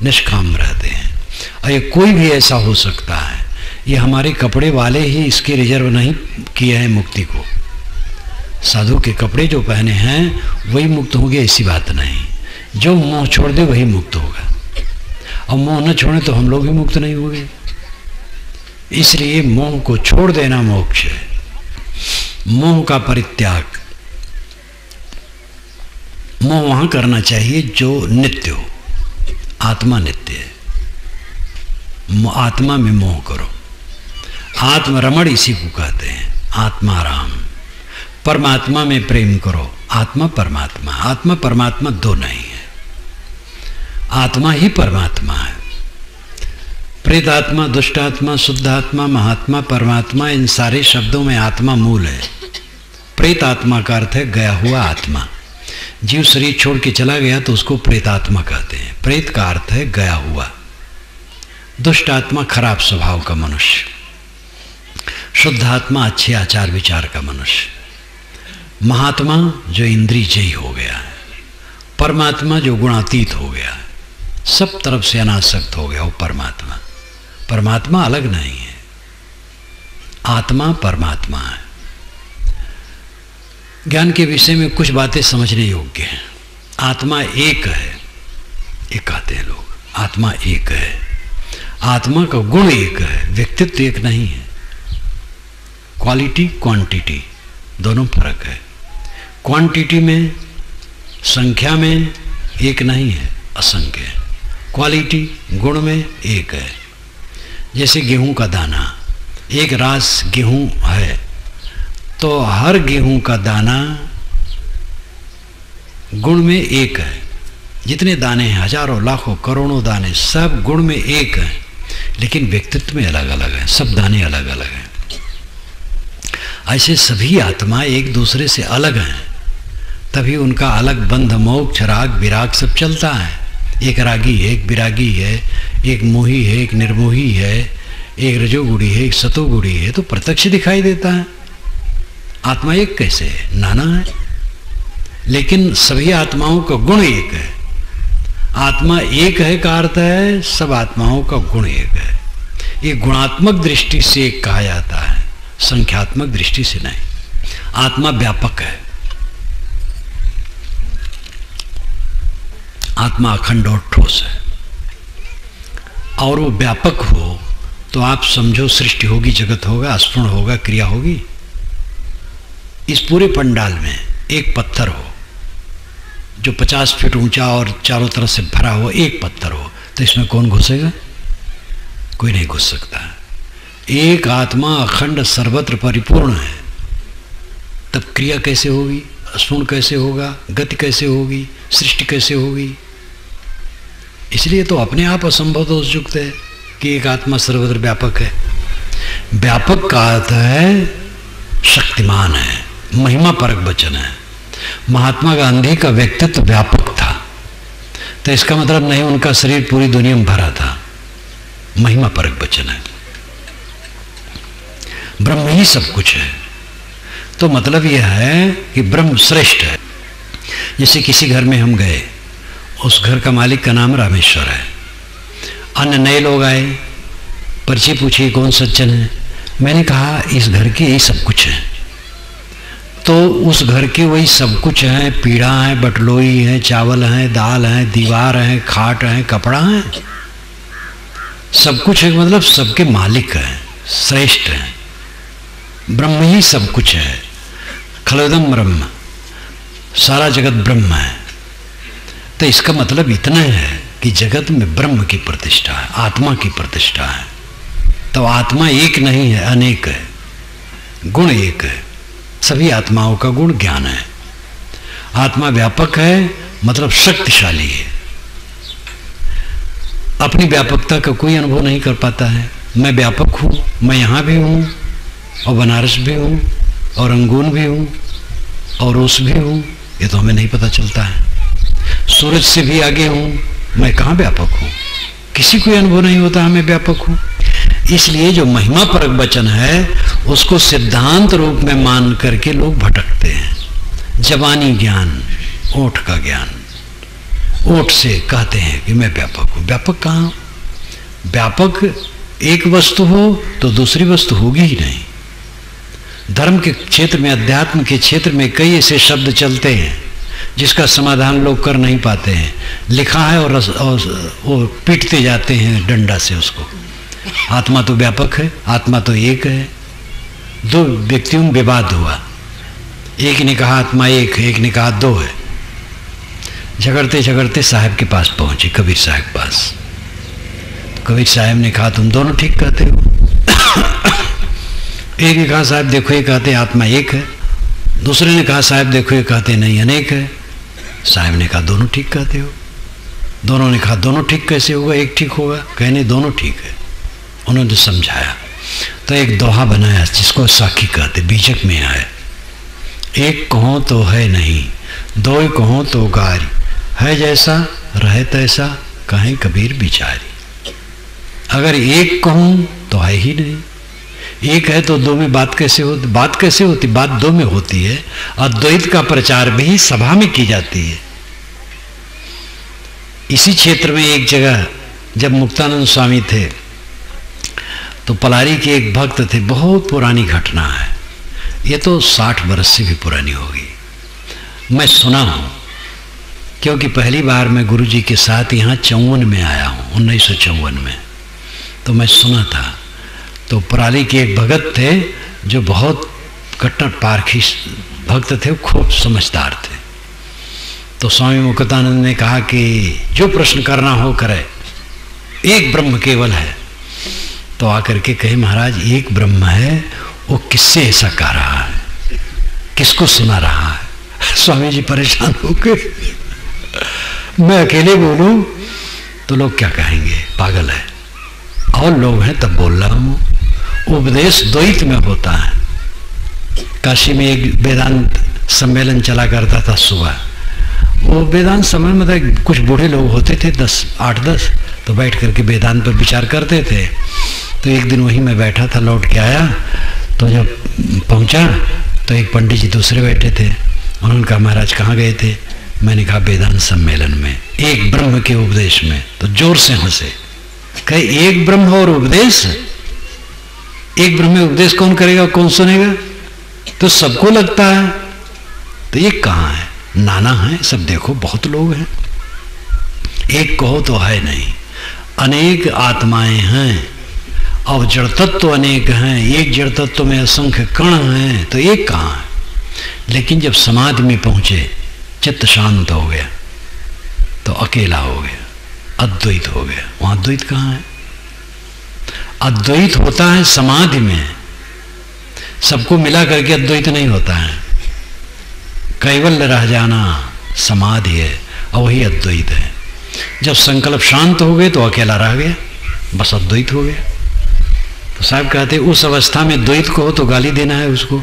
निष्काम रहते हैं। और ये कोई भी ऐसा हो सकता है, ये हमारे कपड़े वाले ही इसके रिजर्व नहीं किए हैं मुक्ति को। साधु के कपड़े जो पहने हैं वही मुक्त होंगे, ऐसी बात नहीं। जो मोह छोड़ दे वही मुक्त होगा, और मोह न छोड़े तो हम लोग भी मुक्त नहीं होंगे। इसलिए मोह को छोड़ देना मोक्ष है, मोह का परित्याग। मोह वहां करना चाहिए जो नित्य हो। आत्मा नित्य है, आत्मा में मोह करो। आत्मरमण इसी को कहते हैं, आत्माराम। परमात्मा में प्रेम करो, आत्मा परमात्मा। आत्मा परमात्मा दो नहीं है, आत्मा ही परमात्मा है। प्रेतात्मा, दुष्टात्मा, शुद्धात्मा, महात्मा, परमात्मा, इन सारे शब्दों में आत्मा मूल है। प्रेतात्मा का अर्थ है गया हुआ आत्मा। जीव शरीर छोड़ के चला गया तो उसको प्रेतात्मा कहते हैं। प्रेत का अर्थ है गया हुआ। दुष्टात्मा खराब स्वभाव का मनुष्य, शुद्धात्मा अच्छे आचार विचार का मनुष्य, महात्मा जो इंद्रिय जयी हो गया है, परमात्मा जो गुणातीत हो गया है, सब तरफ से अनासक्त हो गया वो परमात्मा। परमात्मा अलग नहीं है, आत्मा परमात्मा है। ज्ञान के विषय में कुछ बातें समझने योग्य हैं। आत्मा एक है, ये कहते हैं लोग, आत्मा एक है। आत्मा का गुण एक है, व्यक्तित्व एक नहीं है। क्वालिटी क्वांटिटी दोनों फर्क है। क्वांटिटी में, संख्या में एक नहीं है, असंख्य है। क्वालिटी गुण में एक है। जैसे गेहूं का दाना, एक रास गेहूं है तो हर गेहूं का दाना गुण में एक है। जितने दाने हैं, हजारों लाखों करोड़ों दाने, सब गुण में एक है, लेकिन व्यक्तित्व में अलग अलग है। सब दाने अलग अलग हैं। ऐसे सभी आत्मा एक दूसरे से अलग हैं, तभी उनका अलग बंध, मोक्ष, राग, विराग सब चलता है। एक रागी है, एक विरागी है, एक मोही है, एक निर्मोही है, एक रजोगुणी है, एक सतोगुणी है, तो प्रत्यक्ष दिखाई देता है। आत्मा एक कैसे है? नाना है, लेकिन सभी आत्माओं का गुण एक है। आत्मा एक है का अर्थ है सब आत्माओं का गुण एक है। ये गुणात्मक दृष्टि से एक कहा जाता है, संख्यात्मक दृष्टि से नहीं। आत्मा व्यापक है, आत्मा अखंड और ठोस है। और वो व्यापक हो तो आप समझो सृष्टि होगी, जगत होगा, स्फुरण होगा, क्रिया होगी। इस पूरे पंडाल में एक पत्थर हो जो 50 फीट ऊंचा और चारों तरफ से भरा हो, एक पत्थर हो, तो इसमें कौन घुसेगा? कोई नहीं घुस सकता। एक आत्मा अखंड सर्वत्र परिपूर्ण है, तब क्रिया कैसे होगी, स्फुरण कैसे होगा, गति कैसे होगी, सृष्टि कैसे होगी? इसलिए तो अपने आप असंभव दोष युक्त है कि एक आत्मा सर्वत्र व्यापक है। व्यापक का अर्थ है शक्तिमान है, महिमा परक वचन है। महात्मा गांधी का व्यक्तित्व व्यापक था, तो इसका मतलब नहीं उनका शरीर पूरी दुनिया में भरा था। महिमा परक वचन है, ब्रह्म ही सब कुछ है। तो मतलब यह है कि ब्रह्म श्रेष्ठ है। जैसे किसी घर में हम गए, उस घर का मालिक का नाम रामेश्वर है, अन्य नए लोग आए, परिचय पूछिए कौन सज्जन है। मैंने कहा इस घर के यही सब कुछ है। तो उस घर के वही सब कुछ है, पीढ़ा है, बटलोई है, चावल है, दाल है, दीवार है, खाट है, कपड़ा है, सब कुछ है। मतलब सबके मालिक है, श्रेष्ठ है। ब्रह्म ही सब कुछ है, खलदम ब्रह्म, सारा जगत ब्रह्म है। तो इसका मतलब इतना है कि जगत में ब्रह्म की प्रतिष्ठा है, आत्मा की प्रतिष्ठा है। तो आत्मा एक नहीं है, अनेक है, गुण एक है। सभी आत्माओं का गुण ज्ञान है। आत्मा व्यापक है, मतलब शक्तिशाली है। अपनी व्यापकता का कोई अनुभव नहीं कर पाता है। मैं व्यापक हूं, मैं यहां भी हूं और बनारस भी हूं और रंगून भी हूं और रूस भी हूं, ये तो हमें नहीं पता चलता है। सूरज से भी आगे हूं, मैं कहाँ व्यापक हूं? किसी को अनुभव नहीं होता मैं व्यापक हूं। इसलिए जो महिमा परक वचन है उसको सिद्धांत रूप में मान करके लोग भटकते हैं। जबानी ज्ञान, ओठ का ज्ञान, ओठ से कहते हैं कि मैं व्यापक हूं। व्यापक कहाँ? व्यापक एक वस्तु हो तो दूसरी वस्तु होगी ही नहीं। धर्म के क्षेत्र में, अध्यात्म के क्षेत्र में कई ऐसे शब्द चलते हैं जिसका समाधान लोग कर नहीं पाते हैं। लिखा है और वो पीटते जाते हैं डंडा से उसको। आत्मा तो व्यापक है, आत्मा तो एक है। दो व्यक्तियों में विवाद हुआ, एक ने कहा आत्मा एक है, एक ने कहा दो है। झगड़ते झगड़ते साहब के पास पहुंचे, कबीर साहब के पास। तो कबीर साहब ने कहा तुम दोनों ठीक कहते हो। एक ने कहा साहब देखो ये कहते आत्मा एक है, दूसरे ने कहा साहब देखो ये कहते नहीं अनेक है। साहब ने कहा दोनों ठीक कहते हो। दोनों ने कहा दोनों ठीक कैसे होगा, एक ठीक होगा? कहने दोनों ठीक है। उन्होंने समझाया तो एक दोहा बनाया जिसको साखी कहते, बीजक में आए। एक कहो तो है नहीं, दो कहो तो गारी, है जैसा रहे तैसा, कहें कबीर बिचारी। अगर एक कहूं तो है ही नहीं, एक है तो दो में बात कैसे होती? बात कैसे होती? बात दो में होती है। अद्वैत का प्रचार भी सभा में की जाती है। इसी क्षेत्र में एक जगह जब मुक्तानंद स्वामी थे तो पलारी के एक भक्त थे। बहुत पुरानी घटना है, ये तो 60 बरस से भी पुरानी होगी। मैं सुना हूँ क्योंकि पहली बार मैं गुरुजी के साथ यहाँ 54 में आया हूँ, 1954 में। तो मैं सुना था। तो पराली के एक भगत थे जो बहुत कट्टर पारखी भक्त थे, खूब समझदार थे। तो स्वामी मुक्तानंद ने कहा कि जो प्रश्न करना हो करे, एक ब्रह्म केवल है। तो आकर के कहे महाराज एक ब्रह्म है, वो किससे ऐसा कह रहा है, किसको सुना रहा है? स्वामी जी परेशान हो गए। मैं अकेले बोलूं तो लोग क्या कहेंगे, पागल है। और लोग हैं तब बोल रहा हूं। उपदेश द्वैत में होता है। काशी में एक वेदांत सम्मेलन चला करता था सुबह। वो वेदांत सम्मेलन मतलब कुछ बूढ़े लोग होते थे, 8-10, तो बैठ करके वेदांत पर विचार करते थे। तो एक दिन वहीं मैं बैठा था, लौट के आया तो जब पहुंचा तो एक पंडित जी दूसरे बैठे थे। उन्होंने कहा महाराज कहाँ गए थे? मैंने कहा वेदांत सम्मेलन में एक ब्रह्म के उपदेश में, तो जोर से हंसे। कहे एक ब्रह्म और उपदेश, एक ब्रह्म में उपदेश कौन करेगा, कौन सुनेगा? तो सबको लगता है। तो ये कहाँ है? नाना है सब, देखो बहुत लोग हैं, एक कहो तो है नहीं, अनेक आत्माएं हैं और जड़ तत्व अनेक हैं, एक जड़ तत्व में असंख्य कण हैं, तो एक कहाँ है? लेकिन जब समाधि में पहुंचे, चित्त शांत हो गया तो अकेला हो गया, अद्वैत हो गया। वहां द्वैत कहाँ है? अद्वैत होता है समाधि में, सबको मिला करके अद्वैत नहीं होता है। कैवल्य रह जाना समाधि है और वही अद्वैत है। जब संकल्प शांत हो गए तो अकेला रह गया, बस अद्वैत हो गया। तो साहब कहते उस अवस्था में द्वैत को हो तो गाली देना है उसको,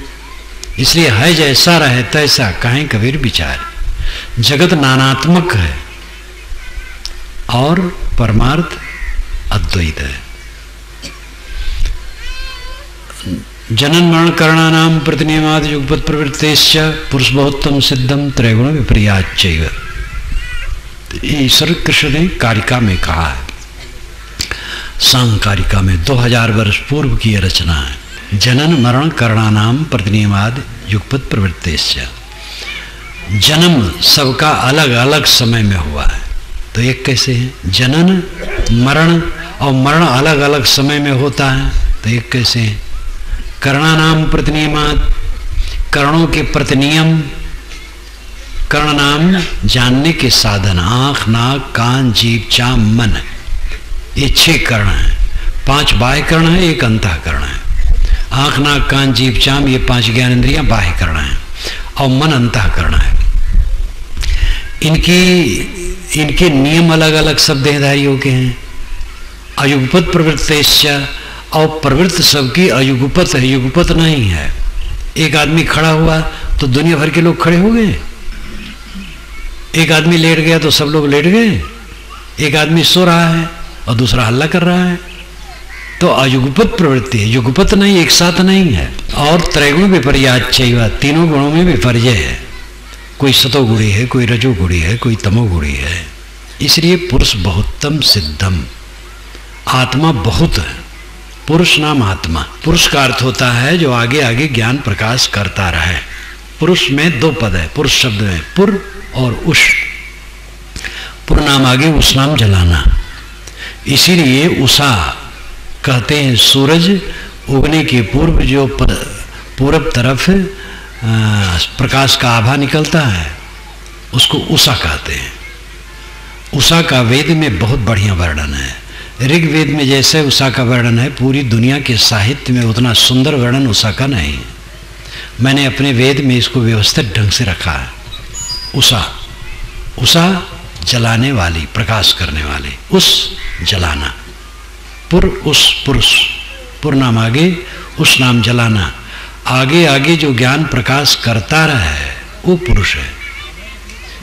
इसलिए है जैसा रहे तैसा, कहें कबीर विचार। जगत नानात्मक है और परमार्थ अद्वैत है। जनन मरण करणानाम प्रतिनियमाद युगपत प्रवृत्तेश्च पुरुष बहुत्तम सिद्धम त्रैगुण विपर्याच्चैव। ईश्वर कृष्ण ने कारिका में कहा है, सांग कारिका में 2000 वर्ष पूर्व की यह रचना है। जनन मरण करणानाम प्रतिनियमाद युगपत प्रवृत्तेश्च। जन्म सबका अलग अलग समय में हुआ है, तो एक कैसे है? जनन मरण और मरण अलग अलग समय में होता है, तो एक कैसे है? कर्णानाम प्रतिनियमात, कर्णों के प्रतिनियम। कर्ण नाम जानने के साधन, आंख नाक कान जीभ चाम मन, ये 6 कर्ण हैं। 5 बाह्य कर्ण है, 1 अंतःकरण है। आंख नाक कान जीभ चाम ये 5 ज्ञानेंद्रियां बाह्य कर्ण हैं और मन अंतःकरण है। इनके नियम अलग अलग सब देहधारियों के हैं। अयुगपत प्रवृत्तेश्च, और प्रवृत्त सबकी अयुगपत है, युगपत नहीं है। एक आदमी खड़ा हुआ तो दुनिया भर के लोग खड़े हो गए, एक आदमी लेट गया तो सब लोग लेट गए, एक आदमी सो रहा है और दूसरा हल्ला कर रहा है, तो अयुगपत प्रवृत्ति है, युगपत नहीं, एक साथ नहीं है। और त्रैगुण विपर्याच्चैव, तीनों गुणों में विपर्य है, कोई सतोगुणी है, कोई रजोगुणी है, कोई तमोगुणी है। इसलिए पुरुष बहुत्तम सिद्धम, आत्मा बहुत है। पुरुष नाम आत्मा, पुरुष का अर्थ होता है जो आगे आगे ज्ञान प्रकाश करता रहे। पुरुष में 2 पद है, पुरुष शब्द में पुर और उष। पुर नाम आगे, उस नाम जलाना, इसीलिए उषा कहते हैं। सूरज उगने के पूर्व जो पूरब तरफ प्रकाश का आभा निकलता है उसको उषा कहते हैं। उषा का वेद में बहुत बढ़िया वर्णन है। ऋग्वेद में जैसे उषा का वर्णन है, पूरी दुनिया के साहित्य में उतना सुंदर वर्णन उषा का नहीं है। मैंने अपने वेद में इसको व्यवस्थित ढंग से रखा है। उषा, उषा जलाने वाली, प्रकाश करने वाली, उस जलाना। पुर उस, पुरुष, पुर नाम आगे, उस नाम जलाना। आगे आगे जो ज्ञान प्रकाश करता रहे वो पुरुष है।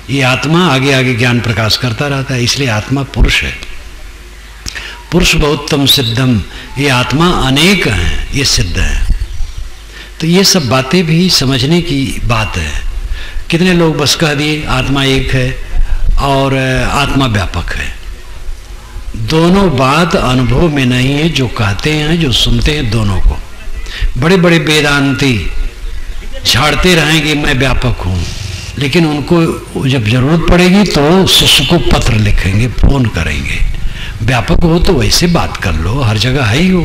ये आत्मा आगे आगे ज्ञान प्रकाश करता रहता है, इसलिए आत्मा पुरुष है। पुरुष बहुत्तम सिद्धम, ये आत्मा अनेक हैं, ये सिद्ध है। तो ये सब बातें भी समझने की बात है। कितने लोग बस कह दिए आत्मा एक है और आत्मा व्यापक है। दोनों बात अनुभव में नहीं है, जो कहते हैं जो सुनते हैं दोनों को। बड़े बड़े वेदांती झाड़ते रहेंगे मैं व्यापक हूँ, लेकिन उनको जब जरूरत पड़ेगी तो शिष्य को पत्र लिखेंगे, फोन करेंगे। व्यापक हो तो वैसे बात कर लो, हर जगह है ही हो,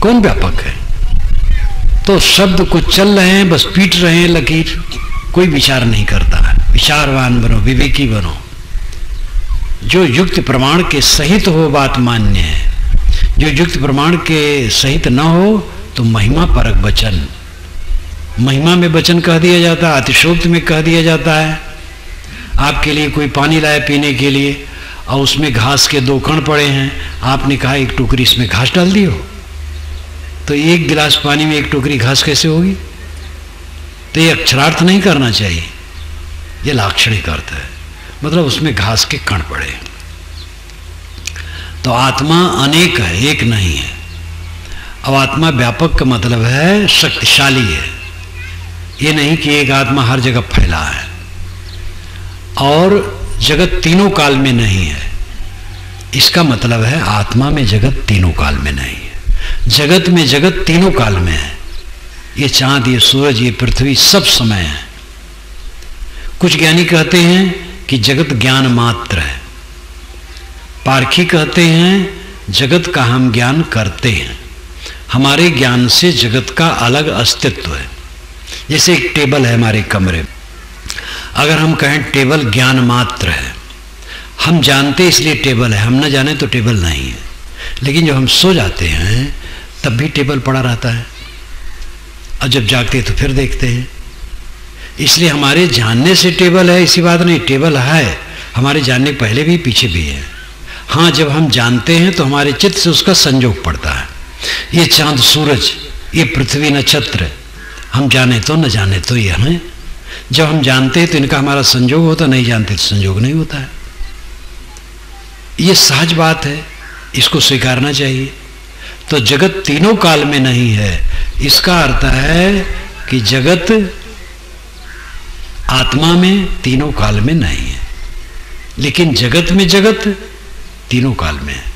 कौन व्यापक है? तो शब्द को चल रहे हैं, बस पीट रहे हैं लकीर, कोई विचार नहीं करता है। विचारवान बनो, विवेकी बनो, जो युक्त प्रमाण के सहित हो बात मान्य है। जो युक्त प्रमाण के सहित न हो तो महिमा परक वचन, महिमा में वचन कह दिया जाता है, अतिशोक्त में कह दिया जाता है। आपके लिए कोई पानी लाए पीने के लिए और उसमें घास के 2 कण पड़े हैं, आपने कहा 1 टोकरी इसमें घास डाल दियो, तो 1 गिलास पानी में 1 टोकरी घास कैसे होगी? तो ये अक्षरार्थ नहीं करना चाहिए, ये लाक्षणिक अर्थ है, मतलब उसमें घास के कण पड़े। तो आत्मा अनेक है, एक नहीं है। अब आत्मा व्यापक का मतलब है शक्तिशाली है, ये नहीं कि एक आत्मा हर जगह फैला है। और जगत तीनों काल में नहीं है। इसका मतलब है आत्मा में जगत तीनों काल में नहीं है। जगत में जगत तीनों काल में है। ये चांद, ये सूरज, ये पृथ्वी सब समय है। कुछ ज्ञानी कहते हैं कि जगत ज्ञान मात्र है। पारखी कहते हैं जगत का हम ज्ञान करते हैं, हमारे ज्ञान से जगत का अलग अस्तित्व है। जैसे एक टेबल है हमारे कमरे में, अगर हम कहें टेबल ज्ञान मात्र है, हम जानते इसलिए टेबल है, हम न जाने तो टेबल नहीं है। लेकिन जब हम सो जाते हैं तब भी टेबल पड़ा रहता है, और जब जागते हैं तो फिर देखते हैं। इसलिए हमारे जानने से टेबल है ऐसी बात नहीं, टेबल है हमारे जानने पहले भी पीछे भी है। हाँ, जब हम जानते हैं तो हमारे चित्त से उसका संयोग पड़ता है। ये चांद सूरज, ये पृथ्वी नक्षत्र, हम जाने तो न जाने तो ये हमें, जब हम जानते हैं तो इनका हमारा संयोग होता, नहीं जानते तो संयोग नहीं होता है। ये सहज बात है, इसको स्वीकारना चाहिए। तो जगत तीनों काल में नहीं है, इसका अर्थ है कि जगत आत्मा में तीनों काल में नहीं है, लेकिन जगत में जगत तीनों काल में है।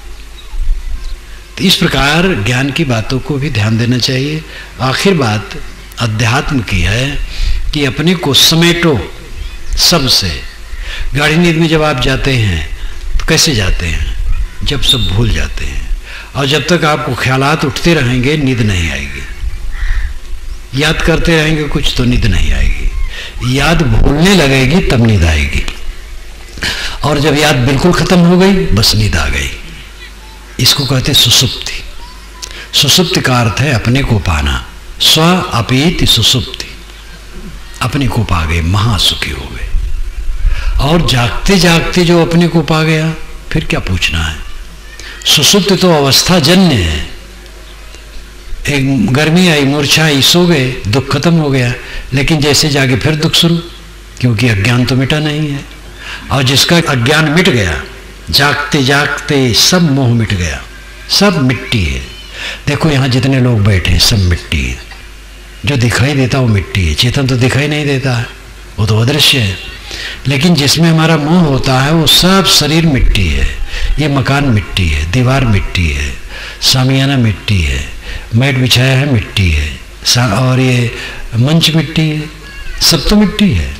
तो इस प्रकार ज्ञान की बातों को भी ध्यान देना चाहिए। आखिर बात अध्यात्म की है कि अपने को समेटो सबसे। गाढ़ी नींद में जब आप जाते हैं तो कैसे जाते हैं? जब सब भूल जाते हैं, और जब तक आपको ख्यालात उठते रहेंगे नींद नहीं आएगी। याद करते रहेंगे कुछ तो नींद नहीं आएगी। याद भूलने लगेगी तब नींद आएगी, और जब याद बिल्कुल खत्म हो गई बस नींद आ गई। इसको कहते सुसुप्ति। सुसुप्ति का अर्थ है अपने को पाना। स्व अपीति सुसुप्ति, अपने को पा गए, महासुखी हो गए। और जागते जागते जो अपने को पा गया फिर क्या पूछना है। सुसुप्ति तो अवस्था जन्य है। एक गर्मी आई, मूर्छा आई, सो गए, दुख खत्म हो गया, लेकिन जैसे जागे फिर दुख शुरू, क्योंकि अज्ञान तो मिटा नहीं है। और जिसका अज्ञान मिट गया, जागते जागते सब मोह मिट गया, सब मिट्टी है। देखो यहाँ जितने लोग बैठे हैं सब मिट्टी है। जो दिखाई देता वो मिट्टी है। चेतन तो दिखाई नहीं देता है, वो तो अदृश्य है। लेकिन जिसमें हमारा मोह होता है वो सब शरीर मिट्टी है। ये मकान मिट्टी है, दीवार मिट्टी है, सामियाना मिट्टी है, मैट बिछाया है मिट्टी है, और ये मंच मिट्टी है, सब तो मिट्टी है।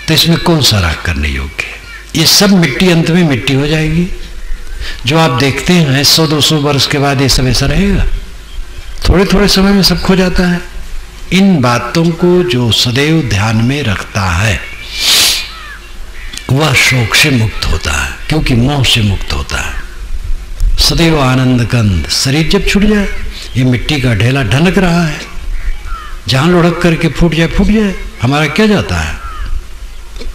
तो इसमें कौन सा राग करने योग्य है? ये सब मिट्टी अंत में मिट्टी हो जाएगी। जो आप देखते हैं 100-200 वर्ष के बाद ये सब ऐसा रहेगा? थोड़े थोड़े समय में सब खो जाता है। इन बातों को जो सदैव ध्यान में रखता है वह शोक से मुक्त होता है, क्योंकि मोह से मुक्त होता है। सदैव आनंद कंद। शरीर जब छूट जाए, ये मिट्टी का ढेला ढनक रहा है, जहां लुढ़क करके फूट जाए फूट जाए, हमारा क्या जाता है।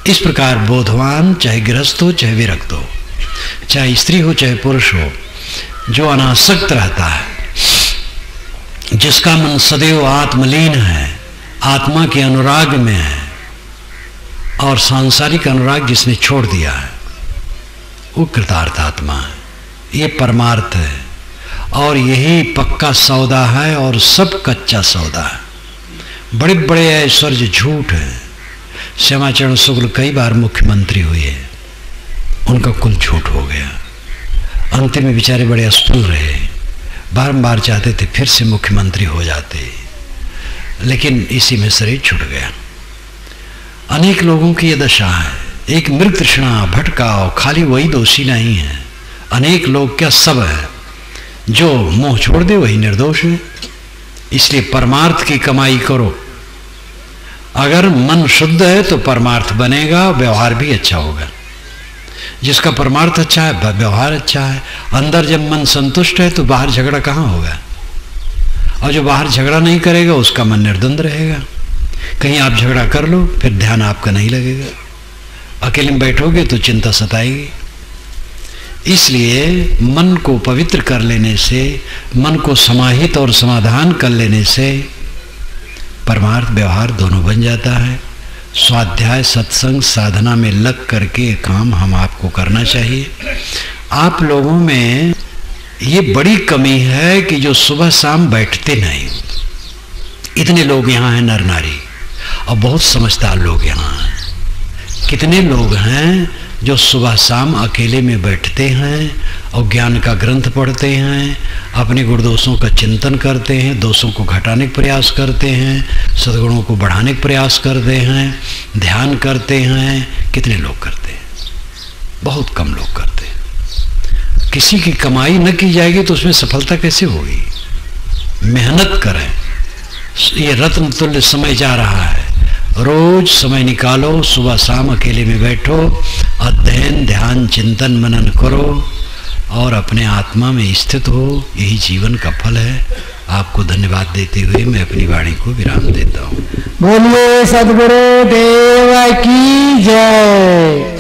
इस प्रकार बोधवान, चाहे गृहस्थ हो चाहे विरक्त हो, चाहे स्त्री हो चाहे पुरुष हो, जो अनासक्त रहता है, जिसका मन सदैव आत्मलीन है, आत्मा के अनुराग में है, और सांसारिक अनुराग जिसने छोड़ दिया है, वो कृतार्थ आत्मा है। ये परमार्थ है, और यही पक्का सौदा है, और सब कच्चा सौदा है। बड़े बड़े ऐश्वर्य झूठ है। श्यामाचरण शुक्ल कई बार मुख्यमंत्री हुए, उनका कुल झूठ हो गया। अंतिम में बेचारे बड़े असफल रहे, बारंबार चाहते थे फिर से मुख्यमंत्री हो जाते, लेकिन इसी में शरीर छूट गया। अनेक लोगों की यह दशा है। एक मृग तृष्णा, भटकाव, खाली वही दोषी नहीं है। अनेक लोग क्या सब है। जो मोह छोड़ दे वही निर्दोष है। इसलिए परमार्थ की कमाई करो। अगर मन शुद्ध है तो परमार्थ बनेगा, व्यवहार भी अच्छा होगा। जिसका परमार्थ अच्छा है व्यवहार अच्छा है। अंदर जब मन संतुष्ट है तो बाहर झगड़ा कहाँ होगा, और जो बाहर झगड़ा नहीं करेगा उसका मन निर्द्वंद रहेगा। कहीं आप झगड़ा कर लो फिर ध्यान आपका नहीं लगेगा, अकेले में बैठोगे तो चिंता सताएगी। इसलिए मन को पवित्र कर लेने से, मन को समाहित और समाधान कर लेने से परमार्थ व्यवहार दोनों बन जाता है। स्वाध्याय, सत्संग, साधना में लग करके काम हम आपको करना चाहिए। आप लोगों में ये बड़ी कमी है कि जो सुबह शाम बैठते नहीं। इतने लोग यहाँ हैं नर नारी, और बहुत समझदार लोग यहाँ हैं, कितने लोग हैं जो सुबह शाम अकेले में बैठते हैं और ज्ञान का ग्रंथ पढ़ते हैं, अपने गुण दोषों का चिंतन करते हैं, दोषों को घटाने का प्रयास करते हैं, सद्गुणों को बढ़ाने का प्रयास करते हैं, ध्यान करते हैं। कितने लोग करते हैं? बहुत कम लोग करते हैं। किसी की कमाई न की जाएगी तो उसमें सफलता कैसे होगी? मेहनत करें। ये रत्न तुल्य समय जा रहा है, रोज समय निकालो, सुबह शाम अकेले में बैठो, अध्ययन ध्यान चिंतन मनन करो और अपने आत्मा में स्थित हो। यही जीवन का फल है। आपको धन्यवाद देते हुए मैं अपनी वाणी को विराम देता हूँ। बोलिए सद्गुरु देव की जय।